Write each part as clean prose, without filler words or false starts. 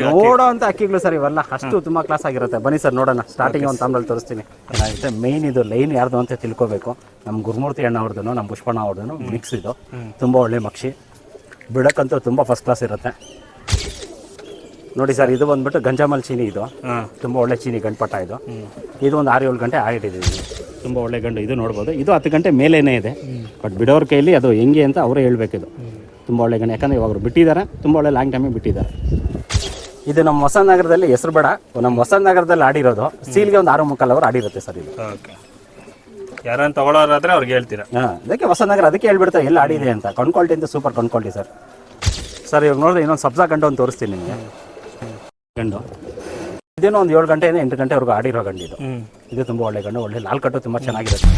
ನೋಡೋ ಅಂತ ಅಕ್ಕಿಗಳು ಸರ್ ಇವೆಲ್ಲ ಅಷ್ಟು ತುಂಬಾ ಕ್ಲಾಸ್ ಆಗಿರುತ್ತೆ. ಬನ್ನಿ ಸರ್ ನೋಡೋಣ. ಸ್ಟಾರ್ಟಿಂಗ್ ಒಂದು ತಾಮ್ರಲ್ಲಿ ತೋರಿಸ್ತೀನಿ. ಚೆನ್ನಾಗಿರುತ್ತೆ. ಮೇನ್ ಇದು ಲೈನ್ ಯಾರ್ದು ಅಂತ ತಿಳ್ಕೊಬೇಕು. ನಮ್ಮ ಗುರುಮೂರ್ತಿ ಅಣ್ಣ ಅವ್ರದ್ದು, ನಮ್ಮ ಪುಷ್ಪಣ್ಣ ಅವ್ರದ್ದು ಮಿಕ್ಸ್ ಇದು. ತುಂಬ ಒಳ್ಳೆ ಮಕ್ಷಿ, ಬಿಡಕ್ಕಂತೂ ತುಂಬ ಫಸ್ಟ್ ಕ್ಲಾಸ್ ಇರುತ್ತೆ. ನೋಡಿ ಸರ್, ಇದು ಬಂದ್ಬಿಟ್ಟು ಗಂಜಾಮಲ್ ಚೀನಿ. ಇದು ತುಂಬ ಒಳ್ಳೆ ಚೀನಿ ಗಂಟಪಟ್ಟ. ಇದು ಒಂದು 6-7 ಗಂಟೆ ಆಗಿಟ್ಟಿದೆ. ತುಂಬ ಒಳ್ಳೆ ಗಂಡು. ಇದು ನೋಡ್ಬೋದು, ಇದು 10 ಗಂಟೆ ಮೇಲೇನೇ ಇದೆ. ಬಟ್ ಬಿಡೋರ ಕೈಯಲ್ಲಿ ಅದು ಹೆಂಗೆ ಅಂತ ಅವರೇ ಹೇಳ್ಬೇಕಿದು. ತುಂಬ ಒಳ್ಳೆ ಗಂಡು, ಯಾಕಂದರೆ ಇವಾಗ ಬಿಟ್ಟಿದ್ದಾರೆ, ತುಂಬ ಒಳ್ಳೆ ಲಾಂಗ್ ಟೈಮಿಗೆ ಬಿಟ್ಟಿದ್ದಾರೆ. ಇದು ನಮ್ಮ ಹೊಸನಗರದಲ್ಲಿ ಹೆಸರು ಬೇಡ, ನಮ್ಮ ಹೊಸನಗರದಲ್ಲಿ ಆಡಿರೋದು. ಸೀಲ್ಗೆ ಒಂದು 6-3 ಅವರ್ ಆಡಿರುತ್ತೆ ಸರ್ ಇದು. ಯಾರನ್ನ ತಗೊಳ್ಳೋರಾದ್ರೆ ಅವ್ರಿಗೆ ಹೇಳ್ತೀರಾ? ಅದಕ್ಕೆ ಹೊಸನಗರ ಅದಕ್ಕೆ ಹೇಳ್ಬಿಡ್ತಾರೆ ಎಲ್ಲಿ ಆಡಿದೆ ಅಂತ. ಕಣ್ಕೊಳ್ಟಿ ಅಂತ ಸೂಪರ್ ಕಣ್ಕೊಳ್ಟಿ ಸರ್. ಸರ್ ಇವಾಗ ನೋಡಿದ್ರೆ ಇನ್ನೊಂದು ಸಬ್ಜಾ ಗಂಡು ಒಂದು ತೋರಿಸ್ತೀನಿ ನಿಮಗೆ. ಗಂಡು ಇದೇನೋ ಒಂದು 7 ಗಂಟೆಯಿಂದ 8 ಗಂಟೆವರೆಗೂ ಆಡಿರೋ ಗಂಡು ಇದು. ಇದು ತುಂಬ ಒಳ್ಳೆ ಗಂಡು, ಒಳ್ಳೆ ಲಾಲ್ ಕಟ್ಟು ತುಂಬ ಚೆನ್ನಾಗಿರುತ್ತೆ.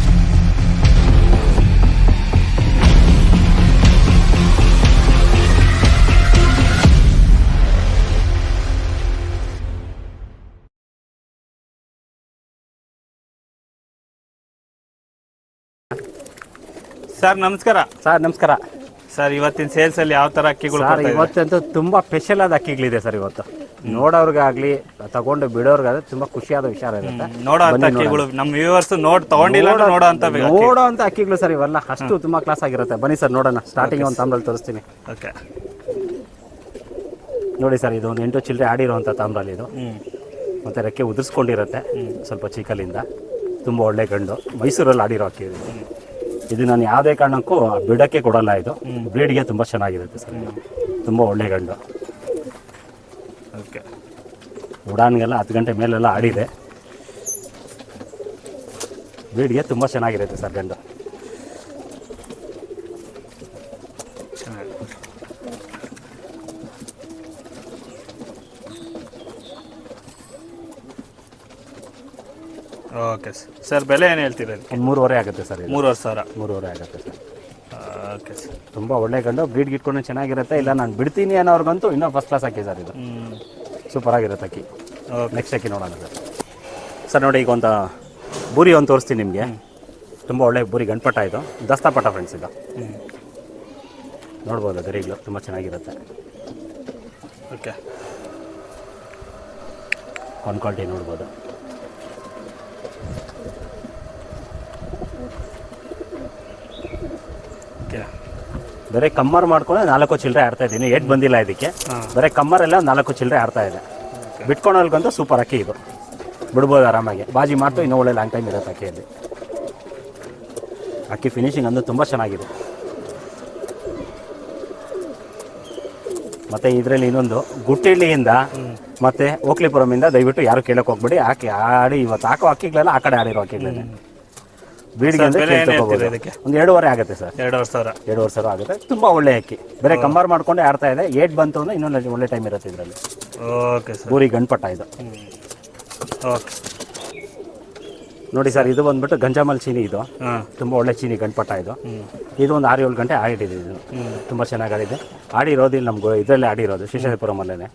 ಸರ್ ನಮಸ್ಕಾರ. ಸರ್ ನಮಸ್ಕಾರ ಸರ್, ಇವತ್ತಿನ ಸೇಲ್ಸ್ ಅಲ್ಲಿ ಯಾವ ತರ ಅಕ್ಕಿಗಳು? ಸರ್ ಇವತ್ತಂತೂ ತುಂಬಾ ಸ್ಪೆಷಲ್ ಆದ ಅಕ್ಕಿಗಳಿದೆ ಸರ್ ಇವತ್ತು. ನೋಡೋರ್ಗಾಗ್ಲಿ ತಗೊಂಡು ಬಿಡೋರ್ಗಾದ್ರೆ ತುಂಬಾ ಖುಷಿಯಾದ ವಿಚಾರ ಇರುತ್ತೆ. ನೋಡೋ ಅಂತ ಅಕ್ಕಿಗಳು ನಮ್ಮ ವ್ಯೂವರ್ಸ್ ತಗೊಂಡಿಲ್ಲ ನೋಡೋ ಅಂತ ಅಕ್ಕಿಗಳು ಸರ್ ಇವೆಲ್ಲ ಅಷ್ಟು ತುಂಬಾ ಕ್ಲಾಸ್ ಆಗಿರುತ್ತೆ. ಬನ್ನಿ ಸರ್ ನೋಡೋಣ. ಸ್ಟಾರ್ಟಿಂಗ್ ಒಂದು ತಾಮ್ರಲ್ಲಿ ತೋರಿಸ್ತೀನಿ. ಓಕೆ ನೋಡಿ ಸರ್, ಇದು ಒಂದು 8 ಚಿಲ್ಲರೆ ಆಡಿರೋಂಥ ತಾಮ್ರಲ್ಲಿ ಇದು. ಮತ್ತೆ ರೆಕ್ಕೆ ಉದುರಿಸ್ಕೊಂಡಿರುತ್ತೆ ಸ್ವಲ್ಪ ಚಿಕ್ಕಲಿಂದ. ತುಂಬ ಒಳ್ಳೆ ಗಂಡು, ಮೈಸೂರಲ್ಲಿ ಆಡಿರೋ ಅಕ್ಕಿ ಇದು. ಇದು ನಾನು ಯಾವುದೇ ಕಾರಣಕ್ಕೂ ಬಿಡಕ್ಕೆ ಕೊಡಲ್ಲ. ಇದು ಬ್ರೀಡ್ಗೆ ತುಂಬ ಚೆನ್ನಾಗಿರುತ್ತೆ ಸರ್. ತುಂಬ ಒಳ್ಳೆ ಗಂಡು. ಓಕೆ, ಉಡಾನ್ಗೆಲ್ಲ 10 ಗಂಟೆ ಮೇಲೆಲ್ಲ ಆಡಿದೆ. ಬ್ರೀಡ್ಗೆ ತುಂಬ ಚೆನ್ನಾಗಿರುತ್ತೆ ಸರ್ ಗಂಡು. ಓಕೆ ಸರ್, ಬೆಲೆ ಏನು ಹೇಳ್ತೀರಾ? 3.5 ಆಗುತ್ತೆ ಸರ್. 3,500. 3.5 ಆಗುತ್ತೆ ಸರ್. ಓಕೆ ಸರ್, ತುಂಬ ಒಳ್ಳೆ ಗಂಡು, ಬ್ರೀಡ್ ಗಿಟ್ಕೊಂಡು ಚೆನ್ನಾಗಿರುತ್ತೆ. ಇಲ್ಲ ನಾನು ಬಿಡ್ತೀನಿ ಅನ್ನೋರ್ಗಂತೂ ಇನ್ನೂ ಫಸ್ಟ್ ಕ್ಲಾಸ್ ಅಕ್ಕಿ ಸರ್ ಇದು. ಸೂಪರ್ ಆಗಿರುತ್ತೆ ಅಕ್ಕಿ. ನೆಕ್ಸ್ಟ್ ಅಕ್ಕಿ ನೋಡೋಣ ಸರ್. ಸರ್ ನೋಡಿ, ಈಗ ಒಂದು ಬೂರಿ ಒಂದು ತೋರಿಸ್ತೀನಿ ನಿಮಗೆ. ತುಂಬ ಒಳ್ಳೆ ಬೂರಿ ಗಂಟಪಟ್ಟ ಇದು, ದಸ್ತಾಪಟ ಫ್ರೆಂಡ್ಸ್ ಇದು. ನೋಡ್ಬೋದು ಗರಿಗಳು ತುಂಬ ಚೆನ್ನಾಗಿರುತ್ತೆ. ಓಕೆ, ಒಂದು ಕ್ವಾಲಿಟಿ ನೋಡ್ಬೋದು. ಬೇರೆ ಕಮ್ಮರ್ ಮಾಡ್ಕೊಂಡು 4 ಚಿಲ್ಲರೆ ಆಡ್ತಾ ಇದ್ದೀನಿ. 8 ಬಂದಿಲ್ಲ ಇದಕ್ಕೆ. ಬೇರೆ ಕಮ್ಮರೆಲ್ಲ 4 ಚಿಲ್ಲರೆ ಆಡ್ತಾ ಇದೆ. ಬಿಟ್ಕೊಳಲ್ಗಂತೂ ಸೂಪರ್ ಅಕ್ಕಿ ಇದು. ಬಿಡ್ಬೋದು ಆರಾಮಾಗಿ. ಬಾಜಿ ಮಾಡ್ತು ಇನ್ನೂ ಒಳ್ಳೆ ಲಾಂಗ್ ಟೈಮ್ ಇರುತ್ತೆ ಅಕ್ಕಿಯಲ್ಲಿ. ಅಕ್ಕಿ ಫಿನಿಶಿಂಗ್ ಅಂದ್ರೆ ತುಂಬ ಚೆನ್ನಾಗಿದೆ. ಮತ್ತು ಇದರಲ್ಲಿ ಇನ್ನೊಂದು ಗುಟ್ಟಿಳ್ಳಿಯಿಂದ ಮತ್ತು ಓಕ್ಲಿಪುರಮಿಂದ ದಯವಿಟ್ಟು ಯಾರು ಕೇಳಕ್ಕೆ ಹೋಗ್ಬೇಡಿ. ಆಡಿ ಇವತ್ತು ಹಾಕೋ ಅಕ್ಕಿಗಳೆಲ್ಲ ಆ ಕಡೆ ಆಡಿರೋ ಅಕ್ಕಿಗಳೇ. ಬೀಡಿಗೆ ಒಂದು 2.5 ಆಗುತ್ತೆ ಸರ್. 2,500 ಆಗುತ್ತೆ. ತುಂಬ ಒಳ್ಳೆ ಅಕ್ಕಿ. ಬೇರೆ ಕಂಬಾರ್ ಮಾಡ್ಕೊಂಡೆ ಆಡ್ತಾ ಇದೆ. 8 ಬಂತು ಅಂದರೆ ಇನ್ನೊಂದು ಒಳ್ಳೆ ಟೈಮ್ ಇರುತ್ತೆ ಇದರಲ್ಲಿ. ಓಕೆ ಸರ್, ಬೂರಿ ಗಂಟಪಟ್ಟ ಇದು. ಓಕೆ ನೋಡಿ ಸರ್, ಇದು ಬಂದ್ಬಿಟ್ಟು ಗಂಜಾಮಲ್ ಚೀನಿ. ಇದು ತುಂಬ ಒಳ್ಳೆ ಚೀನಿ ಗಂಟಪಟ್ಟ ಇದು. ಇದು ಒಂದು 6-7 ಗಂಟೆ ಆಡಿದೆ. ಇದು ತುಂಬ ಚೆನ್ನಾಗಿ ಆಡಿದೆ. ಆಡಿರೋದು ಇಲ್ಲಿ ನಮ್ಗೆ ಇದರಲ್ಲೇ ಆಡಿರೋದು, ಶಿಶಾಪುರಮಲ್ಲೇ.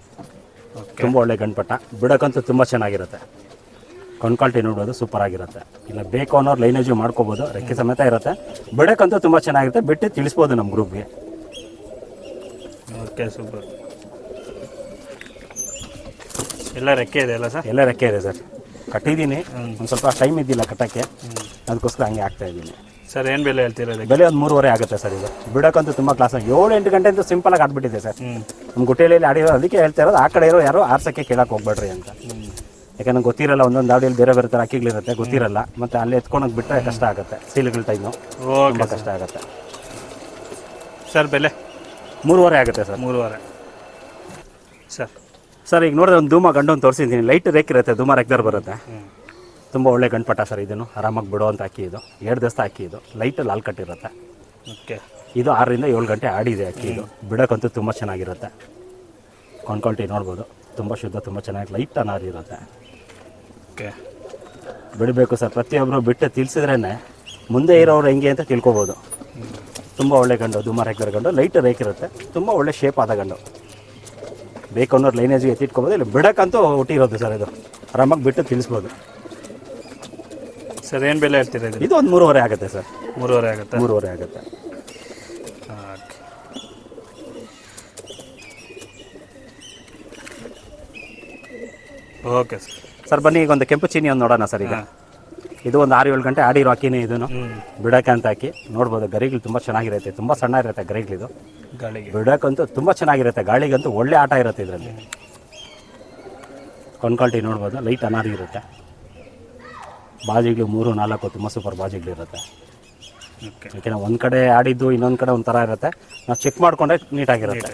ತುಂಬ ಒಳ್ಳೆ ಗಂಟಪಟ್ಟ, ಬಿಡೋಕ್ಕಂತೂ ತುಂಬ ಚೆನ್ನಾಗಿರುತ್ತೆ. ಕ್ವಾಲಿಟಿ ನೋಡೋದು ಸೂಪರ್ ಆಗಿರುತ್ತೆ. ಇಲ್ಲ ಬೇಕು ಅನ್ನೋರು ಲೈನೇಜು ಮಾಡ್ಕೋಬೋದು. ರೆಕ್ಕೆ ಸಮೇತ ಇರುತ್ತೆ. ಬಿಡಕ್ಕಂತೂ ತುಂಬ ಚೆನ್ನಾಗಿರುತ್ತೆ. ಬಿಟ್ಟು ತಿಳಿಸ್ಬೋದು ನಮ್ಮ ಗ್ರೂಪ್ಗೆ. Okay, super. ಎಲ್ಲ ರೆಕ್ಕೆ ಇದೆ ಅಲ್ಲ ಸರ್? ಎಲ್ಲ ರೆಕ್ಕೆ ಇದೆ ಸರ್. ಕಟ್ಟಿದ್ದೀನಿ, ಒಂದು ಸ್ವಲ್ಪ ಟೈಮ್ ಇದ್ದಿಲ್ಲ ಕಟ್ಟಕ್ಕೆ, ಅದಕ್ಕೋಸ್ಕರ ಹಂಗೆ ಆಗ್ತಾ ಇದ್ದೀನಿ. ಸರ್ ಏನು ಬೆಲೆ ಹೇಳ್ತೀರಾ? ಬೆಲೆ ಒಂದು 3.5 ಆಗುತ್ತೆ ಸರ್. ಇದು ಬಿಡೋಕ್ಕಂತೂ ತುಂಬ ಕ್ಲಾಸ್. 7-8 ಗಂಟೆ ಅಂತೂ ಸಿಂಪಲಾಗಿ ಆಡ್ಬಿಟ್ಟಿದೆ ಸರ್. ನಮ್ಮ ಗುಟ್ಟೆಯಲ್ಲಿ ಆಡಿರೋ, ಅದಕ್ಕೆ ಹೇಳ್ತಾ ಇರೋದು ಆ ಕಡೆ ಇರೋ ಯಾರು ಆರ್ಸಕ್ಕೆ ಕೇಳಕ್ಕೆ ಹೋಗ್ಬೇಡ್ರಿ ಅಂತ. ಯಾಕಂದ್ರೆ ಗೊತ್ತಿರಲ್ಲ, ಒಂದೊಂದು ದಾವಡಿಯಲ್ಲಿ ಬೇರೆ ಬೇರೆ ಥರ ಅಕ್ಕಿಗಳಿರುತ್ತೆ, ಗೊತ್ತಿರಲ್ಲ. ಮತ್ತು ಅಲ್ಲಿ ಎತ್ಕೊಳಕ್ಕೆ ಬಿಟ್ಟರೆ ಕಷ್ಟ ಆಗುತ್ತೆ. ಸೀಲುಗಳ ಟೈಮು ತುಂಬ ಕಷ್ಟ ಆಗುತ್ತೆ ಸರ್. ಬೆಲೆ 3.5 ಆಗುತ್ತೆ ಸರ್. 3.5 ಸರ್. ಸರ್ ಈಗ ನೋಡಿದ್ರೆ ಒಂದು ಧೂಮ ಗಂಡು ಒಂದು ತೋರಿಸಿದ್ದೀನಿ. ಲೈಟ್ ರೇಕ್ ಇರುತ್ತೆ, ಧೂಮ ರೆಕ್ದರ್ ಬರುತ್ತೆ. ತುಂಬ ಒಳ್ಳೆ ಗಂಟಪಟ್ಟ ಸರ್. ಇದನ್ನು ಆರಾಮಾಗಿ ಬಿಡುವಂಥ ಅಕ್ಕಿ ಇದು. 2 ದಸ್ತ ಅಕ್ಕಿ ಇದು. ಲೈಟ್ ಲಾಲ್ ಕಟ್ಟಿರುತ್ತೆ. ಓಕೆ, ಇದು 6ರಿಂದ 7 ಗಂಟೆ ಆಡಿದೆ ಅಕ್ಕಿ ಇದು. ಬಿಡೋಕ್ಕಂತೂ ತುಂಬ ಚೆನ್ನಾಗಿರುತ್ತೆ. ಕ್ವಾಲಿಟಿ ನೋಡ್ಬೋದು, ತುಂಬ ಶುದ್ಧ, ತುಂಬ ಚೆನ್ನಾಗಿ ಲೈಟ್ ಅನಾರು ಇರುತ್ತೆ. ಓಕೆ, ಬಿಡಬೇಕು ಸರ್. ಪ್ರತಿಯೊಬ್ಬರು ಬಿಟ್ಟು ತಿಳಿಸಿದ್ರೇ ಮುಂದೆ ಇರೋರು ಹೆಂಗೆ ಅಂತ ತಿಳ್ಕೊಬೋದು. ತುಂಬ ಒಳ್ಳೆ ಗಂಡು, ಧೂಮ ರೆಕ್ದರ್ ಗಂಡು. ಲೈಟ್ ರೇಕ್ ಇರುತ್ತೆ. ತುಂಬ ಒಳ್ಳೆ ಶೇಪ್ ಆದ ಗಂಡು. ಬೇಕು ಅನ್ನೋರು ಲೈನೇಜ್ಗೆ ಎತ್ತಿಟ್ಕೊಬೋದು. ಇಲ್ಲ ಬಿಡೋಕ್ಕಂತೂ ಹುಟ್ಟಿರೋದು ಸರ್. ಇದು ಆರಾಮಾಗಿ ಬಿಟ್ಟು ತಿಳಿಸ್ಬೋದು ಸರ್. ಏನು ಬೆಲೆ ಹೇಳ್ತೀರಾ? ಇದು ಒಂದು 3.5 ಆಗುತ್ತೆ ಸರ್. 3.5 ಆಗುತ್ತೆ. 3.5 ಆಗುತ್ತೆ. Okay sir. ಸರ್ ಬನ್ನಿ ಈಗ ಒಂದು ಕೆಂಪು ಚೀನಿ ಒಂದು ನೋಡೋಣ ಸರ್. ಈಗ ಇದು ಒಂದು 6-7 ಗಂಟೆ ಆಡಿರೋ ಅಕ್ಕಿನೇ ಇದನ್ನು ಬಿಡಕ್ಕೆ ಅಂತ ಹಾಕಿ ನೋಡ್ಬೋದು. ಗರಿಗಳು ತುಂಬ ಚೆನ್ನಾಗಿರುತ್ತೆ, ತುಂಬ ಸಣ್ಣ ಇರುತ್ತೆ ಗರಿಗಳಿದು. ಗಾಳಿಗೆ ಬಿಡಕ್ಕಂತೂ ತುಂಬ ಚೆನ್ನಾಗಿರುತ್ತೆ, ಗಾಳಿಗಂತೂ ಒಳ್ಳೆ ಆಟ ಇರುತ್ತೆ ಇದರಲ್ಲಿ. ಕ್ವಾಲಿಟಿ ನೋಡ್ಬೋದು, ಲೈಟ್ ಅನಾರಿ ಇರುತ್ತೆ. ಬಾಜಿಗಳು 3-4 ತುಂಬ ಸೂಪರ್ ಬಾಜಿಗಳಿರುತ್ತೆ. ಓಕೆ. ಯಾಕೆಂದರೆ ಒಂದು ಕಡೆ ಆಡಿದ್ದು ಇನ್ನೊಂದು ಕಡೆ ಒಂಥರ ಇರುತ್ತೆ, ನಾವು ಚೆಕ್ ಮಾಡಿಕೊಂಡ್ರೆ ನೀಟಾಗಿರುತ್ತೆ.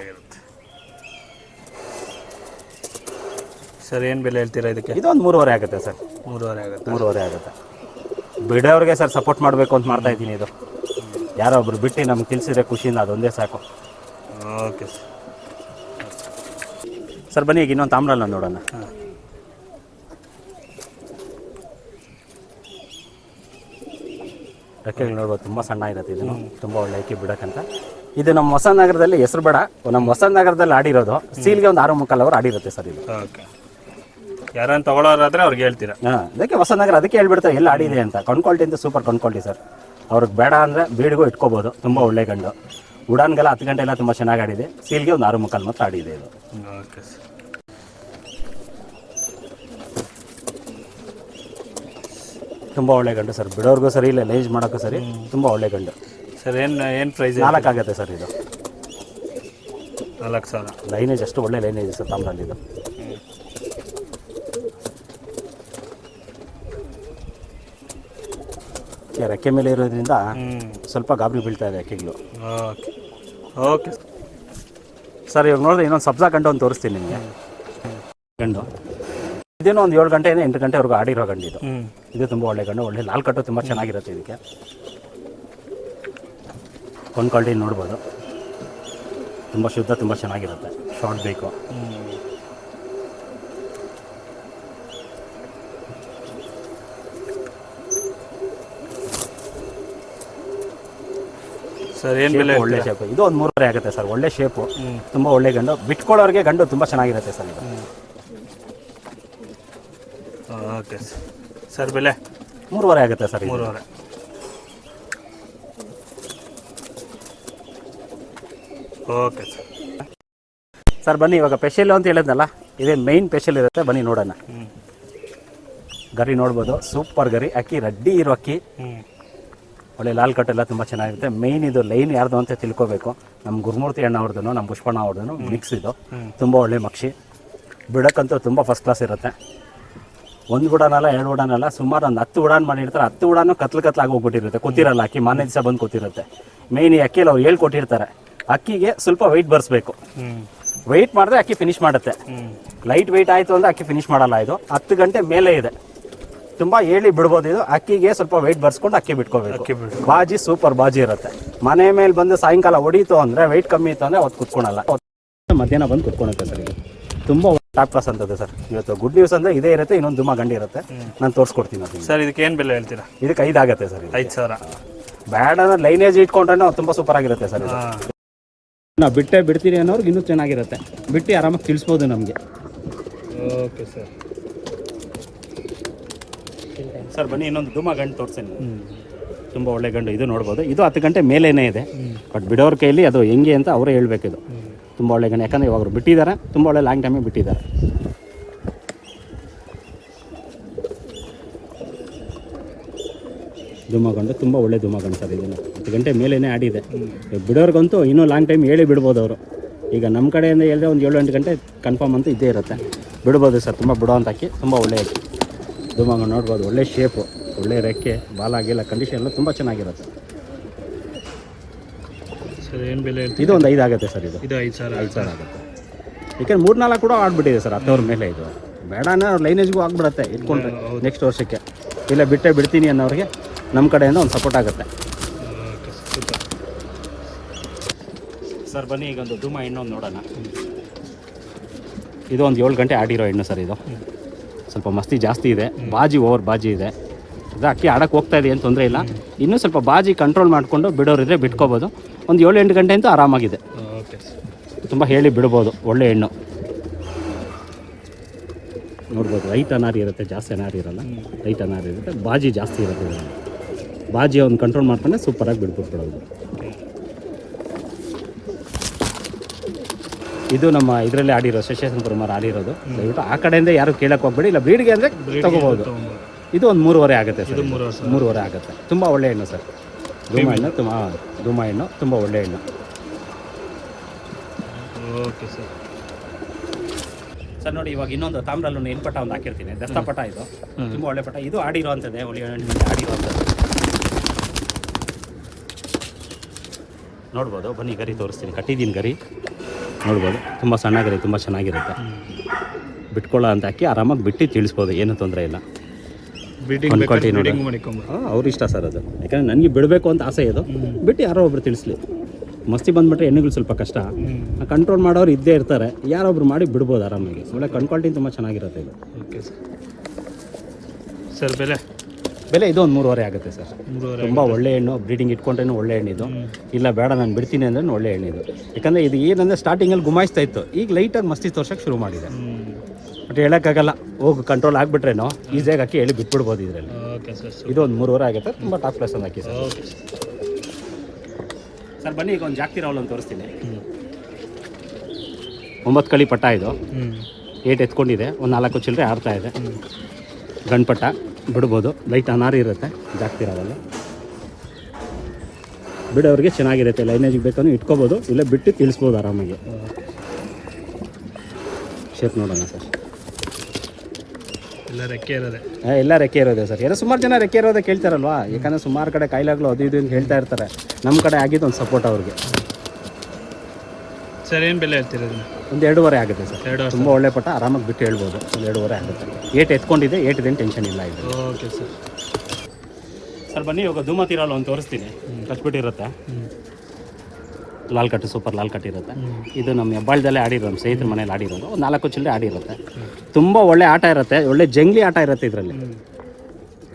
ಸರ್ ಏನು ಬೆಲೆ ಹೇಳ್ತೀರಾ ಇದಕ್ಕೆ? ಇದು ಒಂದು 3.5 ಆಗುತ್ತೆ ಸರ್. 3.5 ಆಗುತ್ತೆ. 3.5 ಆಗುತ್ತೆ. ಬಿಡೋರಿಗೆ ಸರ್ ಸಪೋರ್ಟ್ ಮಾಡಬೇಕು ಅಂತ ಮಾಡ್ತಾ ಇದ್ದೀನಿ. ಇದು ಯಾರೋ ಒಬ್ರು ಬಿಟ್ಟು ನಮ್ಗೆ ತಿಳಿಸಿದ್ರೆ ಖುಷಿಯಿಂದ ಅದೊಂದೇ ಸಾಕು. Okay sir. ಸರ್ ಬನ್ನಿ ಈಗ ಇನ್ನೊಂದು ತಾಮ್ರಲ್ಲ ನೋಡೋಣ. ರೆಕ್ಕೆಗಳು ನೋಡ್ಬೋದು, ತುಂಬ ಸಣ್ಣ ಇರುತ್ತೆ. ಇದನ್ನು ತುಂಬ ಒಳ್ಳೆ ಅಕ್ಕಿ ಬಿಡಕ್ಕಂತ. ಇದು ನಮ್ಮ ಹೊಸನಗರದಲ್ಲಿ ಹೆಸರು ಬೇಡ, ನಮ್ಮ ಹೊಸನಗರದಲ್ಲಿ ಆಡಿರೋದು. ಸೀಲ್ಗೆ ಒಂದು 6-3 ಅವರ್ ಆಡಿರುತ್ತೆ ಸರ್ ಇದು. ಓಕೆ. ಯಾರನ್ನು ತಗೊಳ್ಳೋರಾದ್ರೆ ಅವ್ರಿಗೆ ಹೇಳ್ತೀರಾ? ಹಾಂ, ಅದಕ್ಕೆ ಹೊಸನಗರ ಅದಕ್ಕೆ ಹೇಳ್ಬಿಡ್ತಾರೆ ಎಲ್ಲ ಆಡಿದೆ ಅಂತ. ಕ್ವಾಲಿಟಿ ಅಂತ ಸೂಪರ್ ಕ್ವಾಲಿಟಿ ಸರ್. ಅವ್ರಿಗೆ ಬೇಡ ಅಂದರೆ ಬೀಡಿಗೂ ಇಟ್ಕೋಬೋದು, ತುಂಬ ಒಳ್ಳೆ ಗಂಡು. ಉಡಾನ್ಗೆಲ್ಲ 10 ಗಂಟೆ ಎಲ್ಲ ತುಂಬ ಚೆನ್ನಾಗಿ ಆಡಿದೆ. ಸೀಲ್ಗೆ ಒಂದು 6-3 ಮಾತ್ರ ಆಡಿದೆ ಇದು. Okay sir. ತುಂಬ ಒಳ್ಳೆ ಗಂಡು ಸರ್. ಬಿಡೋರ್ಗೂ ಸರಿ, ಇಲ್ಲ ಲೈಜ್ ಮಾಡೋಕ್ಕೂ ಸರಿ, ತುಂಬ ಒಳ್ಳೆ ಗಂಡು. ಸರ್ ಏನು ಪ್ರೈಸ್? 4 ಆಗುತ್ತೆ ಸರ್ ಇದು. 4,000. ಲೈನೇಜ್ ಅಷ್ಟು ಒಳ್ಳೆ ಲೈನೇಜ್ ಸರ್ ತಾಮ್ರಲ್ಲಿ ಇದು. ರೆಕ್ಕೆ ಮೇಲೆ ಇರೋದ್ರಿಂದ ಸ್ವಲ್ಪ ಗಾಬರಿ ಬೀಳ್ತಾ ಇದೆ ಅಕ್ಕಿಗಳು. ಓಕೆ. ಓಕೆ ಸರ್ ಇವಾಗ ನೋಡಿದ್ರೆ ಇನ್ನೊಂದು ಸಬ್ಜಾ ಗಂಡು ಒಂದು ತೋರಿಸ್ತೀನಿ ನಿಮಗೆ. ಗಂಡು ಇದೇನೋ ಒಂದು 7 ಗಂಟೆಯಿಂದ 8 ಗಂಟೆವರೆಗೂ ಆಡಿರೋ ಗಂಡು ಇದು. ಇದು ತುಂಬ ಒಳ್ಳೆ ಗಂಡು, ಒಳ್ಳೆ ಲಾಲ್ ಕಟ್ಟು ತುಂಬ ಚೆನ್ನಾಗಿರುತ್ತೆ. ಇದಕ್ಕೆ ಕ್ವಾಲಿಟಿ ನೋಡ್ಬೋದು, ತುಂಬ ಶುದ್ಧ, ತುಂಬ ಚೆನ್ನಾಗಿರುತ್ತೆ. ಶಾರ್ಟ್ ಬೇಕು. ಸರ್ ಏನು ಬೆಲೆ? ಒಳ್ಳೆ ಶೇಪು. ಇದು ಒಂದು 3.5 ಆಗುತ್ತೆ ಸರ್. ಒಳ್ಳೆ ಶೇಪು, ತುಂಬ ಒಳ್ಳೆ ಗಂಡು. ಬಿಟ್ಕೊಳ್ಳೋರಿಗೆ ಗಂಡು ತುಂಬ ಚೆನ್ನಾಗಿರುತ್ತೆ ಸರ್ ಇದು. Okay sir. ಬೆಲೆ 3.5 ಆಗುತ್ತೆ ಸರ್. 3.5. ಓಕೆ ಸರ್ ಬನ್ನಿ ಇವಾಗ ಸ್ಪೆಷಲ್ ಅಂತ ಹೇಳಿದ್ನಲ್ಲ, ಇದೇ ಮೈನ್ ಸ್ಪೆಷಲ್ ಇರುತ್ತೆ. ಬನ್ನಿ ನೋಡೋಣ. ಗರಿ ನೋಡ್ಬೋದು, ಸೂಪರ್ ಗರಿ. ಅಕ್ಕಿ ರೆಡ್ಡಿ ಇರೋ ಅಕ್ಕಿ, ಒಳ್ಳೆ ಲಾಲ್ ಕಟ್ಟೆಲ್ಲ ತುಂಬ ಚೆನ್ನಾಗಿರುತ್ತೆ. ಮೈನ್ ಇದು ಲೈನ್ ಯಾರ್ದು ಅಂತ ತಿಳ್ಕೊಬೇಕು. ನಮ್ಮ ಗುರುಮೂರ್ತಿ ಅಣ್ಣ ಅವ್ರದ್ದು, ನಮ್ಮ ಪುಷ್ಪಣ್ಣ ಅವ್ರದ್ದು ಮಿಕ್ಸ್ ಇದು. ತುಂಬ ಒಳ್ಳೆ ಮಕ್ಷಿ. ಬಿಡಕ್ಕಂತೂ ತುಂಬ ಫಸ್ಟ್ ಕ್ಲಾಸ್ ಇರುತ್ತೆ. 1 ಉಡಾನಲ್ಲ 2 ಉಡಾನಲ್ಲ, ಸುಮಾರು ಒಂದು 10 ಉಡಾನ್ ಮಾಡಿರ್ತಾರೆ. 10 ಉಡಾನು ಕತ್ಲಾಗಿ ಹೋಗ್ಬಿಟ್ಟಿರುತ್ತೆ. ಕೂತಿರಲ್ಲ ಅಕ್ಕಿ, ಮಾನ್ಯ ದಿವಸ ಬಂದು ಕೂತಿರುತ್ತೆ. ಮೈನ್ ಈ ಅಕ್ಕಿಯಲ್ಲಿ ಅವ್ರು ಹೇಳ್ಕೊಟ್ಟಿರ್ತಾರೆ, ಅಕ್ಕಿಗೆ ಸ್ವಲ್ಪ ವೆಯ್ಟ್ ಬರ್ಸ್ಬೇಕು. ವೆಯ್ಟ್ ಮಾಡಿದ್ರೆ ಅಕ್ಕಿ ಫಿನಿಶ್ ಮಾಡುತ್ತೆ. ಲೈಟ್ ವೆಯ್ಟ್ ಆಯಿತು ಅಂದರೆ ಅಕ್ಕಿ ಫಿನಿಶ್ ಮಾಡಲ್ಲ. ಇದು 10 ಗಂಟೆ ಮೇಲೆ ಇದೆ, ತುಂಬ ಹೇಳಿ ಬಿಡ್ಬೋದು. ಇದು ಅಕ್ಕಿಗೆ ಸ್ವಲ್ಪ ವೆಯ್ಟ್ ಬರ್ಸ್ಕೊಂಡು ಅಕ್ಕಿ ಬಿಟ್ಕೋಬೇಕು. ಬಾಜಿ ಸೂಪರ್ ಬಾಜಿ ಇರುತ್ತೆ. ಮನೆ ಮೇಲೆ ಬಂದು ಸಾಯಂಕಾಲ ಹೊಡೀತು ಅಂದರೆ, ವೆಯ್ಟ್ ಕಮ್ಮಿ ಇತ್ತು ಅಂದರೆ ಅವತ್ತು ಕುತ್ಕೊಳಲ್ಲ. ಮಧ್ಯಾಹ್ನ ಬಂದು ಕುತ್ಕೊಳುತ್ತೆ ಸರ್. ಇದು ತುಂಬ ಟಾಪ್ ಕ್ಲಾಸ್ ಅಂತದ್ದು ಸರ್. ಇವತ್ತು ಗುಡ್ ನ್ಯೂಸ್ ಅಂದರೆ ಇದೇ ಇರುತ್ತೆ. ಇನ್ನೊಂದು ದುಮ್ಮ ಗಂಡಿ ಇರುತ್ತೆ, ನಾನು ತೋರಿಸ್ಕೊಡ್ತೀನಿ ಅದು. ಸರ್ ಇದಕ್ಕೆ ಏನು ಬೆಲೆ ಹೇಳ್ತೀರಾ? ಇದಕ್ಕೆ 5 ಆಗುತ್ತೆ ಸರ್. 5,000. ಬ್ಯಾಡ ಅಂದ್ರೆ ಲೈನೇಜ್ ಇಟ್ಕೊಂಡ್ರೆ ತುಂಬ ಸೂಪರ್ ಆಗಿರುತ್ತೆ ಸರ್. ನಾವು ಬಿಡ್ತೀರಿ ಅನ್ನೋರ್ಗೆ ಇನ್ನೂ ಚೆನ್ನಾಗಿರುತ್ತೆ. ಬಿಟ್ಟು ಆರಾಮಾಗಿ ತಿಳಿಸ್ಬೋದು ನಮಗೆ. Okay sir. ಸರ್ ಬನ್ನಿ ಇನ್ನೊಂದು ದುಮ್ಮ ಗಂಡು ತೋರಿಸ್ತೀನಿ. ತುಂಬ ಒಳ್ಳೆ ಗಂಡು. ಇದು ನೋಡ್ಬೋದು, ಇದು 10 ಗಂಟೆ ಮೇಲೇನೇ ಇದೆ. ಬಟ್ ಬಿಡೋರ ಕೈಯಲ್ಲಿ ಅದು ಹೆಂಗೆ ಅಂತ ಅವರೇ ಹೇಳ್ಬೇಕು. ಇದು ತುಂಬ ಒಳ್ಳೆ ಗಂಡು, ಯಾಕಂದರೆ ಇವಾಗ ಬಿಟ್ಟಿದ್ದಾರೆ, ತುಂಬ ಒಳ್ಳೆ ಲಾಂಗ್ ಟೈಮಿಗೆ ಬಿಟ್ಟಿದ್ದಾರೆ. ದುಮ್ಮಗಂಡು ತುಂಬ ಒಳ್ಳೆ ದುಮ್ಮಗಂಡು ಸರ್. ಇದನ್ನು 10 ಗಂಟೆ ಮೇಲೇ ಆಡಿದೆ. ಬಿಡೋರ್ಗಂತೂ ಇನ್ನೂ ಲಾಂಗ್ ಟೈಮ್ ಹೇಳಿ ಬಿಡ್ಬೋದು ಅವರು. ಈಗ ನಮ್ಮ ಕಡೆಯಿಂದ ಹೇಳಿದ್ರೆ ಒಂದು 7-8 ಗಂಟೆ ಕನ್ಫರ್ಮ್ ಅಂತೂ ಇದ್ದೇ ಇರುತ್ತೆ. ಬಿಡ್ಬೋದು ಸರ್. ತುಂಬ ಬಿಡೋ ಅಂತ ಅಕ್ಕಿ, ತುಂಬ ಒಳ್ಳೆ ಅಕ್ಕಿ. ದುಮ್ಮಗಂಡು ನೋಡ್ಬೋದು, ಒಳ್ಳೆ ಶೇಪು, ಒಳ್ಳೆ ರೆಕ್ಕೆ, ಬಾಲಾಗಿಲ್ಲ, ಕಂಡೀಷನ್ ಎಲ್ಲ ತುಂಬ ಚೆನ್ನಾಗಿರುತ್ತೆ ಸರ್. ಏನು ಬೆಲೆ ಹೇಳ್ತೀವಿ? ಇದು ಒಂದು 5 ಆಗುತ್ತೆ ಸರ್. ಇದು 5,000 ಆಗುತ್ತೆ. ಯಾಕೆಂದ್ರೆ 3-4 ಕೂಡ ಆಡ್ಬಿಟ್ಟಿದೆ ಸರ್ 10 ಮೇಲೆ. ಇದು ಬೇಡ ಅನ್ನೋ ಅವ್ರ ಲೈನೇಜ್ಗೂ ಆಗ್ಬಿಡುತ್ತೆ ಇಟ್ಕೊಂಡ್ರೆ ನೆಕ್ಸ್ಟ್ ವರ್ಷಕ್ಕೆ. ಇಲ್ಲ ಬಿಡ್ತೀನಿ ಅನ್ನೋರಿಗೆ ನಮ್ಮ ಕಡೆಯಿಂದ ಒಂದು ಸಪೋರ್ಟ್ ಆಗುತ್ತೆ ಸರ್. ಬನ್ನಿ ಈಗ ಒಂದು ಧೂಮ ಹೆಣ್ಣು ಒಂದು ನೋಡೋಣ. ಇದು ಒಂದು 7 ಗಂಟೆ ಆಡಿರೋ ಹೆಣ್ಣು ಸರ್. ಇದು ಸ್ವಲ್ಪ ಮಸ್ತಿ ಜಾಸ್ತಿ ಇದೆ, ಬಾಜಿ ಓವರ್ ಬಾಜಿ ಇದೆ. ಅದು ಅಕ್ಕಿ ಆಡೋಕ್ಕೆ ಹೋಗ್ತಾ ಇದೆ, ಏನು ತೊಂದರೆ ಇಲ್ಲ. ಇನ್ನೂ ಸ್ವಲ್ಪ ಬಾಜಿ ಕಂಟ್ರೋಲ್ ಮಾಡಿಕೊಂಡು ಬಿಡೋರಿದ್ರೆ ಬಿಟ್ಕೋಬೋದು. ಒಂದು 7-8 ಗಂಟೆ ಅಂತೂ ಆರಾಮಾಗಿದೆ. ತುಂಬ ಹೇಳಿ ಬಿಡ್ಬೋದು. ಒಳ್ಳೆ ಹೆಣ್ಣು ನೋಡ್ಬೋದು. ಲೈಟ್ ಅನಾರಿ ಇರುತ್ತೆ, ಜಾಸ್ತಿ ಅನಾರಿ ಇರಲ್ಲ. ಲೈಟ್ ಅನಾರಿ ಇರುತ್ತೆ, ಬಾಜಿ ಜಾಸ್ತಿ ಇರುತ್ತೆ. ಬಾಜಿ ಅವ್ನು ಕಂಟ್ರೋಲ್ ಮಾಡ್ಕೊಂಡೆ ಸೂಪರಾಗಿ ಬಿಡ್ಬಿಟ್ಬಿಡೋದು. ಇದು ನಮ್ಮ ಇದರಲ್ಲಿ ಆಡಿರೋ ಶಶೇಶ್ವರ ಕುಮಾರ್ ಆಡಿರೋದು. ದಯವಿಟ್ಟು ಆ ಕಡೆಯಿಂದ ಯಾರು ಕೇಳಕ್ಕೆ ಹೋಗ್ಬೇಡಿ, ಇಲ್ಲ ಬ್ರೀಡ್ಗೆ ಅಂದರೆ ತೊಗೋಬೋದು. ಇದು ಒಂದು 3.5 ಆಗುತ್ತೆ ಸರ್. 3.5 ಆಗುತ್ತೆ. ತುಂಬ ಒಳ್ಳೆ ಹೆಣ್ಣು ಸರ್. ಧೂಮ ಹೆಣ್ಣು ತುಂಬ ಒಳ್ಳೆ ಹೆಣ್ಣು. Okay sir. ಸರ್ ನೋಡಿ, ಇವಾಗ ಇನ್ನೊಂದು ತಾಮ್ರಲ್ಲೂ ಹೆಣ್ಪಟ್ಟ ಒಂದು ಹಾಕಿರ್ತೀನಿ. ದಸ್ತಪಟ ಇದು ತುಂಬ ಒಳ್ಳೆ ಪಟ. ಇದು ಆಡಿರೋ ಅಂಥದ್ದೇ, ಒಳ್ಳೆ ಹೆಣ್ಣಿಗೆ ಆಡಿರೋ ಅಂಥದ್ದು. ನೋಡ್ಬೋದು, ಬನ್ನಿ ಗರಿ ತೋರಿಸ್ತೀನಿ. ಕಟ್ಟಿದ್ದೀನಿ ಗರಿ ನೋಡ್ಬೋದು. ತುಂಬ ಸಣ್ಣ ಗರಿ, ತುಂಬ ಚೆನ್ನಾಗಿರುತ್ತೆ. ಬಿಟ್ಕೊಳ್ಳೋ ಅಂತ ಹಾಕಿ ಆರಾಮಾಗಿ ಬಿಟ್ಟು ತಿಳಿಸ್ಬೋದು, ಏನು ತೊಂದರೆ ಇಲ್ಲ. ಅನ್ಕೊಳ್ತೀನಿ ನೋಡಿ, ಅವ್ರ ಇಷ್ಟ ಸರ್ ಅದು. ಯಾಕಂದರೆ ನನಗೆ ಬಿಡಬೇಕು ಅಂತ ಆಸೆ ಇದು. ಬಿಟ್ಟು ಯಾರೋ ಒಬ್ರು ತಿಳಿಸ್ಲಿ. ಮಸ್ತಿ ಬಂದುಬಿಟ್ರೆ ಹೆಣ್ಣುಗಳು ಸ್ವಲ್ಪ ಕಷ್ಟ, ಕಂಟ್ರೋಲ್ ಮಾಡೋರು ಇದ್ದೇ ಇರ್ತಾರೆ. ಯಾರೊಬ್ರು ಮಾಡಿ ಬಿಡ್ಬೋದು ಆರಾಮಾಗಿ. ಒಳ್ಳೆ ಕ್ವಾಲಿಟಿ ತುಂಬ ಚೆನ್ನಾಗಿರುತ್ತೆ ಇದು. Okay sir. ಬೆಲೆ ಇದು ಒಂದು 3.5 ಆಗುತ್ತೆ ಸರ್. ತುಂಬ ಒಳ್ಳೆ ಹೆಣ್ಣು. ಬ್ರೀಡಿಂಗ್ ಇಟ್ಕೊಂಡ್ರೇನು ಒಳ್ಳೆ ಹೆಣ್ಣಿದು. ಇಲ್ಲ ಬೇಡ ನಾನು ಬಿಡ್ತೀನಿ ಅಂದ್ರೆ ಒಳ್ಳೆ ಹೆಣ್ಣಿದು. ಯಾಕಂದರೆ ಇದು ಏನಂದರೆ ಸ್ಟಾರ್ಟಿಂಗಲ್ಲಿ ಗುಮಾಯಿಸ್ತಾ ಇತ್ತು, ಈಗ ಲೈಟಾಗಿ ಮಸ್ತಿ ತೋರ್ಸೋಕ್ಕೆ ಶುರು ಮಾಡಿದೆ. ಬಟ್ ಹೇಳೋಕ್ಕಾಗಲ್ಲ, ಹೋಗಿ ಕಂಟ್ರೋಲ್ ಆಗಿಬಿಟ್ರೇನೋ ಈಸಿಯಾಗಿ ಹಾಕಿ ಹೇಳಿ ಬಿಟ್ಬಿಡ್ಬೋದು ಇದರಲ್ಲಿ. ಇದು ಒಂದು 3.5 ಆಗುತ್ತೆ. ತುಂಬ ಟಾಪ್ ಕ್ಲಾಸ್ ಒಂದು ಹಾಕಿ ಸರ್. ಸರ್ ಬನ್ನಿ, ಈಗ ಒಂದು ಜಾಕ್ತಿ ರಾವಲ್ ಅಂತ ತೋರಿಸ್ತೀನಿ. 9 ಕಳಿ ಪಟ್ಟ ಇದು. 8 ಎತ್ಕೊಂಡಿದೆ. ಒಂದು 4 ಚಿಲ್ಲರೆ ಆಡ್ತಾ ಇದೆ. ಗಂಡ್ಪಟ್ಟ ಬಿಡ್ಬೋದು. ಲೈಟ್ ಅನಾರಿ ಇರುತ್ತೆ ಜಾಕ್ತಿ ರಾವಲ್. ಬಿಡೋರಿಗೆ ಚೆನ್ನಾಗಿರುತ್ತೆ. ಲೈನೇಜಿಗೆ ಬೇಕಂದ್ರೆ ಇಟ್ಕೋಬೋದು, ಇಲ್ಲ ಬಿಟ್ಟು ತಿಳಿಸ್ಬೋದು ಆರಾಮಾಗಿ. ಶೇಪ್ ನೋಡೋಣ ಸರ್. ಎಲ್ಲ ರೆಕ್ಕೆ ಇರೋದೆ. ಎಲ್ಲ ರೆಕ್ಕೆ ಇರೋದೆ ಸರ್. ಏನೋ ಸುಮಾರು ಜನ ರೆಕ್ಕೆ ಇರೋದೇ ಕೇಳ್ತಾರಲ್ವಾ, ಯಾಕಂದರೆ ಸುಮಾರು ಕಡೆ ಕಾಯಿಲೆಗಳು ಅದು ಇದು ಅಂತ ಹೇಳ್ತಾ ಇರ್ತಾರೆ. ನಮ್ಮ ಕಡೆ ಆಗಿದ್ದು ಒಂದು ಸಪೋರ್ಟ್ ಅವ್ರಿಗೆ. ಸರ್ ಏನು ಬೆಲೆ ಹೇಳ್ತೀರ? ಒಂದು 2.5 ಆಗುತ್ತೆ ಸರ್. ತುಂಬ ಒಳ್ಳೆ ಪಟ್ಟ, ಆರಾಮಾಗಿ ಬಿಟ್ಟು ಹೇಳ್ಬೋದು. ಒಂದು 2.5 ಆಗುತ್ತೆ. 8 ಎತ್ಕೊಂಡಿದೆ. 8 ಇದೇನು ಟೆನ್ಷನ್ ಇಲ್ಲ ಇದು. Okay sir. ಸರ್ ಬನ್ನಿ, ಇವಾಗ ಧೂಮತಿರಲ್ಲ ಒಂದು ತೋರಿಸ್ತೀನಿ. ಕಚ್ಬಿಟ್ಟಿರುತ್ತೆ. ಲಾಲ್ ಕಟ್ಟು, ಸೂಪರ್ ಲಾಲ್ ಕಟ್ ಇರುತ್ತೆ. ಇದು ನಮ್ಮ ಹೆಬ್ಬಾಳದಲ್ಲೇ ಆಡಿರೋದು, ನಮ್ಮ ಸ್ನೇಹಿತರ ಮನೇಲಿ ಆಡಿರೋದು. ಒಂದು 4 ಚಿಲ್ಲರೆ ಆಡಿರುತ್ತೆ. ತುಂಬ ಒಳ್ಳೆ ಆಟ ಇರುತ್ತೆ. ಒಳ್ಳೆ ಜಂಗ್ಲಿ ಆಟ ಇರುತ್ತೆ ಇದರಲ್ಲಿ.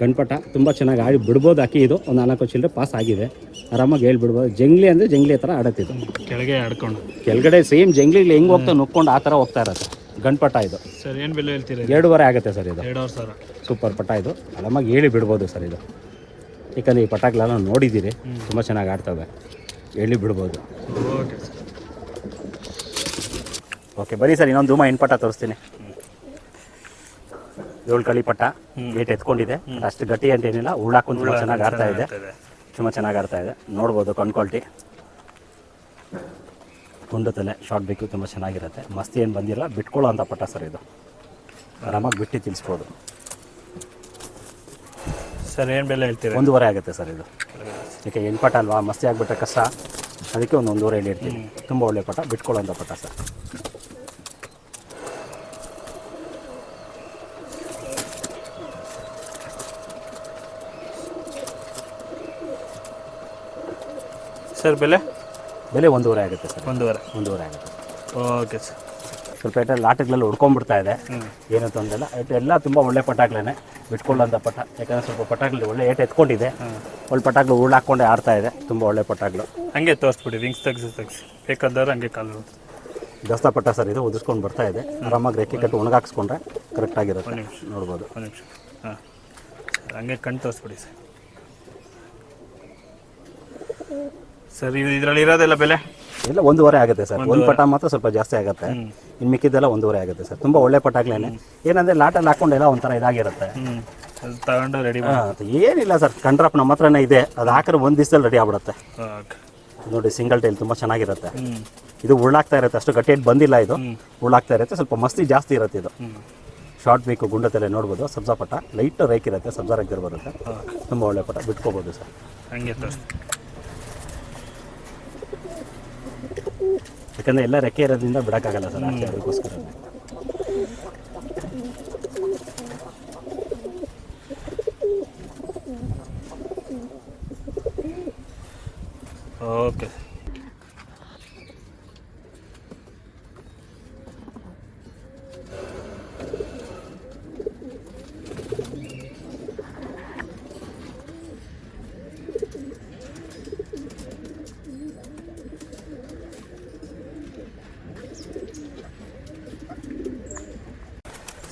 ಗಂಡ್ಪಟ ತುಂಬ ಚೆನ್ನಾಗಿ ಆಡಿ ಬಿಡ್ಬೋದು. ಹಾಕಿ ಇದು ಒಂದು 4 ಚಿಲ್ಲರೆ ಪಾಸ್ ಆಗಿದೆ. ಆರಾಮಾಗಿ ಹೇಳ್ಬಿಡ್ಬೋದು. ಜಂಗ್ಲಿ ಅಂದರೆ ಜಂಗ್ಲಿ ಥರ ಆಡುತ್ತಿದ್ದು. ಕೆಳಗೆ ಆಡ್ಕೊಂಡು ಕೆಳಗಡೆ ಸೇಮ್ ಜಂಗ್ಲಿಗೆ ಹೆಂಗೆ ಹೋಗ್ತಾ ನುಕ್ಕೊಂಡು ಆ ಥರ ಹೋಗ್ತಾ ಇರುತ್ತೆ ಗಂಡ್ಪಟ ಇದು. ಸರ್ ಏನು ಬೆಲೆ ಹೇಳ್ತೀರಿ? 2.5 ಆಗುತ್ತೆ ಸರ್ ಇದು. 2,000. ಸೂಪರ್ ಪಟ ಇದು. ಆರಾಮಾಗಿ ಹೇಳಿ ಬಿಡ್ಬೋದು ಸರ್ ಇದು. ಯಾಕಂದರೆ ಈ ಪಟಾಗಳೆಲ್ಲ ನೋಡಿದ್ದೀರಿ, ತುಂಬ ಚೆನ್ನಾಗಿ ಆಡ್ತವೆ. ಹೇಳಿ ಬಿಡ್ಬೋದು. Okay sir. ಓಕೆ ಬರೀ ಸರ್, ಇನ್ನೊಂದು ಧೂಮ ಹೆಣ್ಪಟ ತೋರಿಸ್ತೀನಿ. 7 ಕಳಿ ಪಟ್ಟ. 8 ಎತ್ಕೊಂಡಿದೆ. ಅಷ್ಟು ಗಟ್ಟಿ ಅಂತ ಏನಿಲ್ಲ. ಉಳ್ಳಾಕೊಂಡು ತುಂಬ ಚೆನ್ನಾಗಿ ಆಡ್ತಾ ಇದೆ. ತುಂಬ ಚೆನ್ನಾಗಿ ಆಡ್ತಾ ಇದೆ. ನೋಡ್ಬೋದು ಕ್ವಾಲಿಟಿ. ಗುಂಡು ತಲೆ, ಶಾರ್ಟ್ ಬೇಕು, ತುಂಬ ಚೆನ್ನಾಗಿರುತ್ತೆ. ಮಸ್ತಿ ಏನು ಬಂದಿಲ್ಲ. ಬಿಟ್ಕೊಳ್ಳೋ ಅಂಥ ಪಟ್ಟ ಸರ್ ಇದು. ಆರಾಮಾಗಿ ಬಿಟ್ಟು ತಿಳಿಸ್ಬೋದು. ಸರ್ ಏನು ಬೆಲೆ ಹೇಳ್ತೀರಿ? 1.5 ಆಗುತ್ತೆ ಸರ್ ಇದು. ಯಾಕೆ ಹೆಣ್ಪಟ ಅಲ್ವಾ, ಮಸ್ತಿ ಆಗಿಬಿಟ್ರೆ ಕಷ್ಟ. ಅದಕ್ಕೆ ಒಂದು 1.5 ಹೇಳಿರ್ತೀನಿ. ತುಂಬ ಒಳ್ಳೆ ಪಟ, ಬಿಟ್ಕೊಳ್ಳೋ ಅಂಥ ಪಟ್ಟ ಸರ್. ಸರ್ ಬೆಲೆ 1.5 ಆಗುತ್ತೆ ಸರ್. 1.5 ಆಗುತ್ತೆ. Okay sir. ಸ್ವಲ್ಪ ಏಟಲ್ಲಿ ಆಟಗಳಲ್ಲಿ ಉಡ್ಕೊಂಡ್ಬಿಡ್ತಾ ಇದೆ. ಏನೂ ತೊಂದರೆ ಇಲ್ಲ. ಎಲ್ಲ ತುಂಬ ಒಳ್ಳೆ ಪಟಾಗ್ಲೇ, ಬಿಟ್ಕೊಳ್ಳೋಂಥ ಪಟ. ಯಾಕಂದರೆ ಸ್ವಲ್ಪ ಪಟಾಗ್ಲಿ ಒಳ್ಳೆ ಏಟು ಎತ್ಕೊಂಡಿದೆ. ಒಳ್ಳೆ ಪಟಾಗ್ಲು ಉಳ್ಳಾಕೊಂಡೆ ಆಡ್ತಾ ಇದೆ. ತುಂಬ ಒಳ್ಳೆ ಪಟಾಗ್ಲು. ಹಂಗೆ ತೋರಿಸ್ಬಿಡಿ, ವಿಂಗ್ಸ್ ತೆಗ್ಸಿ ಬೇಕಾದ್ರೆ ಹಂಗೆ ಕಾಲು. ದಸ್ತ ಪಟ್ಟ ಸರ್ ಇದು. ಉದಿಸ್ಕೊಂಡು ಬರ್ತಾ ಇದೆ. ಆರಾಮಾಗಿ ರೆಕ್ಕೆ ಕಟ್ಟು ಒಣಗಾಕ್ಸ್ಕೊಂಡ್ರೆ ಕರೆಕ್ಟಾಗಿರುತ್ತೆ. ನೋಡ್ಬೋದು. ಒಂದು ನಿಮಿಷ. ಹಾಂ, ಹಂಗೆ ಕಣ್ಣು ತೋರಿಸ್ಬಿಡಿ ಸರ್. ಸರ್ ಇದರಲ್ಲಿ ಇರೋದೆಲ್ಲ ಬೆಲೆ ಎಲ್ಲ 1.5 ಆಗುತ್ತೆ ಸರ್. ಒಂದು ಪಟ ಮಾತ್ರ ಸ್ವಲ್ಪ ಜಾಸ್ತಿ ಆಗುತ್ತೆ. ಇನ್ನು ಮಿಕ್ಕಿದ್ದೆಲ್ಲ 1.5 ಆಗುತ್ತೆ ಸರ್. ತುಂಬ ಒಳ್ಳೆ ಪಟಾಗ್ಲೇನೆ. ಏನಂದರೆ ಲಾಟಲ್ಲಿ ಹಾಕೊಂಡೆಲ್ಲ ಒಂಥರ ಇದಾಗಿರುತ್ತೆ. ತಗೊಂಡು ರೆಡಿ ಏನಿಲ್ಲ ಸರ್, ಕಂಡ್ರಪ್ ನಮ್ಮ ಹತ್ರನೇ ಇದೆ. ಅದು ಹಾಕಿದ್ರೆ ಒಂದು ದಿವಸದಲ್ಲಿ ರೆಡಿ ಆಗ್ಬಿಡುತ್ತೆ. ನೋಡಿ, ಸಿಂಗಲ್ ಟೈಲ್ ತುಂಬ ಚೆನ್ನಾಗಿರುತ್ತೆ. ಇದು ಉಳ್ಳಾಗ್ತಾ ಇರುತ್ತೆ. ಅಷ್ಟು ಗಟ್ಟಿಯಾಗಿ ಬಂದಿಲ್ಲ ಇದು. ಉಳ್ಳಾಗ್ತಾ ಇರುತ್ತೆ. ಸ್ವಲ್ಪ ಮಸ್ತಿ ಜಾಸ್ತಿ ಇರುತ್ತೆ ಇದು. ಶಾರ್ಟ್ ಬೇಕು, ಗುಂಡ ತಲೆ ನೋಡ್ಬೋದು. ಸಬ್ಜಾ ಪಟ ಲೈಟ್ ರೇಕ್ ಇರುತ್ತೆ. ಸಬ್ಜಾ ರೇಕ್ ಬರುತ್ತೆ. ತುಂಬ ಒಳ್ಳೆ ಪಟ, ಬಿಟ್ಕೋಬೋದು ಸರ್. ಹಂಗೆ ಯಾಕಂದರೆ ಎಲ್ಲ ರೆಕ್ಕೆ ಇರೋದ್ರಿಂದ ಬಿಡೋಕ್ಕಾಗಲ್ಲ ಸರ್. ಅಷ್ಟೇ, ಅದಕ್ಕೋಸ್ಕರ. ಓಕೆ.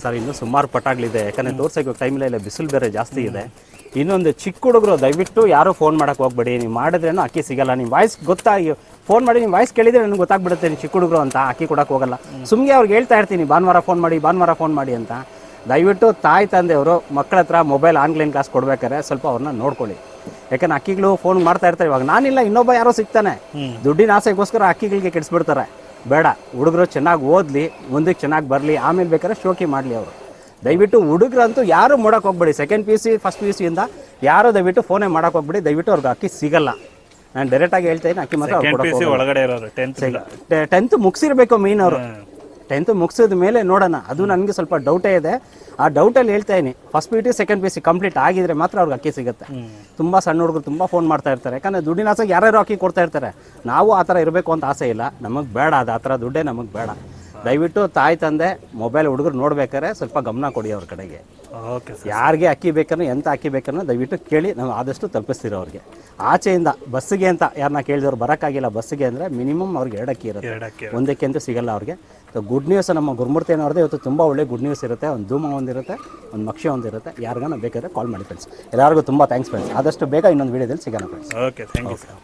ಸರ್ ಇನ್ನೂ ಸುಮಾರು ಪಟಾಗ್ಲಿದೆ. ಯಾಕಂದರೆ ತೋರ್ಸೋಕೆ ಟೈಮಿಲ್ಲ, ಇಲ್ಲ ಬಿಸಿಲು ಬೇರೆ ಜಾಸ್ತಿ ಇದೆ. ಇನ್ನೊಂದು ಚಿಕ್ಕ ಹುಡುಗರು ದಯವಿಟ್ಟು ಯಾರೂ ಫೋನ್ ಮಾಡೋಕ್ಕೆ ಹೋಗ್ಬೇಡಿ. ನೀವು ಮಾಡಿದ್ರೇನೋ ಅಕ್ಕಿ ಸಿಗಲ್ಲ. ನಿಮ್ಮ ವಾಯ್ಸ್ ಗೊತ್ತಾಗಿ ಫೋನ್ ಮಾಡಿ ನಿಮ್ಮ ವಾಯ್ಸ್ ಕೇಳಿದ್ರೆ ನನಗೆ ಗೊತ್ತಾಗ್ಬಿಡುತ್ತೆ ನೀವು ಚಿಕ್ಕ ಹುಡುಗರು ಅಂತ ಅಕ್ಕಿ ಕೊಡಕ್ಕೆ ಹೋಗಲ್ಲ. ಸುಮ್ಮನೆ ಅವ್ರಿಗೆ ಹೇಳ್ತಾ ಇರ್ತೀನಿ ಭಾನುವಾರ ಫೋನ್ ಮಾಡಿ ಅಂತ. ದಯವಿಟ್ಟು ತಾಯಿ ತಂದೆಯವರು ಮಕ್ಕಳ ಹತ್ರ ಮೊಬೈಲ್ ಆನ್ಲೈನ್ ಕ್ಲಾಸ್ ಕೊಡ್ಬೇಕಾದ್ರೆ ಸ್ವಲ್ಪ ಅವ್ರನ್ನ ನೋಡ್ಕೊಳ್ಳಿ. ಯಾಕಂದ್ರೆ ಅಕ್ಕಿಗಳು ಫೋನ್ ಮಾಡ್ತಾ ಇರ್ತಾರೆ. ಇವಾಗ ನಾನಿಲ್ಲ, ಇನ್ನೊಬ್ಬ ಯಾರೋ ಸಿಗ್ತಾನೆ, ದುಡ್ಡಿನ ಆಸೆಗೋಸ್ಕರ ಅಕ್ಕಿಗಳಿಗೆ ಕೆಡಿಸ್ಬಿಡ್ತಾರೆ. ಬೇಡ, ಹುಡುಗರು ಚೆನ್ನಾಗಿ ಓದಲಿ, ಮುಂದಕ್ಕೆ ಚೆನ್ನಾಗಿ ಬರಲಿ, ಆಮೇಲೆ ಬೇಕಾದ್ರೆ ಶೋಕಿ ಮಾಡಲಿ ಅವರು. ದಯವಿಟ್ಟು ಹುಡುಗರಂತೂ ಯಾರು ಮಾಡೋಕೆ ಹೋಗ್ಬೇಡಿ. ಸೆಕೆಂಡ್ PUC ಫಸ್ಟ್ PUCಯಿಂದ ಯಾರು ದಯವಿಟ್ಟು ಫೋನೇ ಮಾಡೋಕೆ ಹೋಗ್ಬೇಡಿ. ದಯವಿಟ್ಟು ಅವ್ರಿಗೆ ಅಕ್ಕಿ ಸಿಗಲ್ಲ. ನಾನು ಡೈರೆಕ್ಟಾಗಿ ಹೇಳ್ತೀನಿ, ಅಕ್ಕಿ ಮಾತ್ರ ಒಳಗಡೆ ಇರೋರು 10th ಮುಗಿಸಿರ್ಬೇಕು ಮೇನ್ ಅವರು. 10th ಮುಗಿಸಿದ ಮೇಲೆ ನೋಡೋಣ. ಅದು ನನಗೆ ಸ್ವಲ್ಪ ಡೌಟೇ ಇದೆ. ಆ ಡೌಟಲ್ಲಿ ಹೇಳ್ತಾ ಇದೀನಿ, first PUC second PUC complete ಆಗಿದ್ರೆ ಮಾತ್ರ ಅವ್ರಿಗೆ ಅಕ್ಕಿ ಸಿಗುತ್ತೆ. ತುಂಬ ಸಣ್ಣ ಹುಡುಗರು ತುಂಬ ಫೋನ್ ಮಾಡ್ತಾ ಇರ್ತಾರೆ. ಯಾಕಂದರೆ ದುಡ್ಡಿನ ಆಸೆಗೆ ಯಾರ್ಯಾರು ಅಕ್ಕಿ ಕೊಡ್ತಾ ಇರ್ತಾರೆ. ನಾವು ಆ ಥರ ಇರಬೇಕು ಅಂತ ಆಸೆ ಇಲ್ಲ, ನಮಗೆ ಬೇಡ. ಅದು ಆ ಥರ ದುಡ್ಡೇ ನಮಗೆ ಬೇಡ. ದಯವಿಟ್ಟು ತಾಯಿ ತಂದೆ ಮೊಬೈಲ್ ಹುಡುಗರು ನೋಡ್ಬೇಕಾದ್ರೆ ಸ್ವಲ್ಪ ಗಮನ ಕೊಡಿ ಅವ್ರ ಕಡೆಗೆ. Okay sir. ಯಾರಿಗೆ ಅಕ್ಕಿ ಬೇಕನ್ನೋ ಎಂಥ ಅಕ್ಕಿ ಬೇಕನ್ನೋ ದಯವಿಟ್ಟು ಕೇಳಿ, ನಾವು ಆದಷ್ಟು ತಲುಪಿಸ್ತೀರೋ ಅವ್ರಿಗೆ. ಆಚೆಯಿಂದ ಬಸ್ಸಿಗೆ ಅಂತ ಯಾರನ್ನ ಕೇಳಿದವ್ರು ಬರೋಕ್ಕಾಗಿಲ್ಲ ಬಸ್ಸಿಗೆ ಅಂದರೆ ಮಿನಿಮಮ್ ಅವ್ರಿಗೆ 2 ಅಕ್ಕಿ ಇರುತ್ತೆ, ಒಂದಕ್ಕೆ ಅಂತೂ ಸಿಗಲ್ಲ ಅವ್ರಿಗೆ. ಗುಡ್ ನ್ಯೂಸ್ ನಮ್ಮ ಗುರುಮೂರ್ತಿ ಅನ್ನೋರ್ದು ಇವತ್ತು ತುಂಬ ಒಳ್ಳೆ ಗುಡ್ ನ್ಯೂಸ್ ಇರುತ್ತೆ. ಒಂದು ಧೂಮ ಒಂದಿರುತ್ತೆ, ಒಂದು ಮಕ್ಷಿ ಒಂದಿರುತ್ತೆ. ಯಾರಿಗಾನ ಬೇಕಾದ್ರೆ ಕಾಲ್ ಮಾಡಿ ಫ್ರೆಂಡ್ಸ್. ಎಲ್ಲರಿಗೂ ತುಂಬ ಥ್ಯಾಂಕ್ಸ್ ಫ್ರೆಂಡ್ಸ್. ಆದಷ್ಟು ಬೇಗ ಇನ್ನೊಂದು ವೀಡಿಯೋದಲ್ಲಿ ಸಿಗೋಣ friends. Okay, thank you sir.